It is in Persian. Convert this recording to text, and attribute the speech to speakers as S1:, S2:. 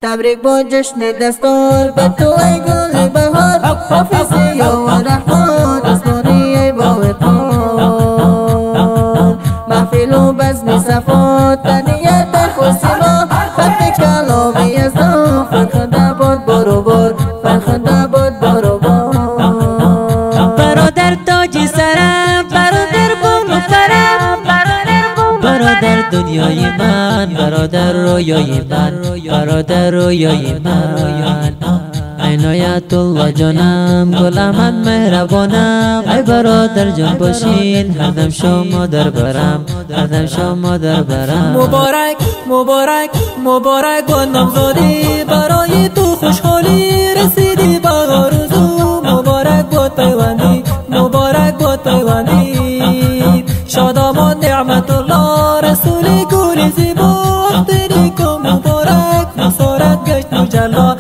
S1: تبریک با جشن دستار به تو ای گل بهار، حافظی و رحمان اسمانی ای با وطن. محفل و بزم صفات تنیت خوشیما، خط کلامی از دام فرخنده باد بارو بار، فرخنده باد بارو بار.
S2: برادر تاج سرم، برادر با محترم، برادر دنیای من، برادر رویای من، برادر رویای من. عنایت الله جانم، گل احمد مهربانم. ای برادر جان باشین، هر دم شما در برم، هر دم شما در برم.
S3: مبارک مبارک مبارک با نامزادی، برای تو خوشحالی رسیدی با آرزو. مبارک با پیوندی، مبارک با پیوندی. شادامان نعمت الله رسول گل زیبا، اختری که مبارک مسارت گشت مجلا.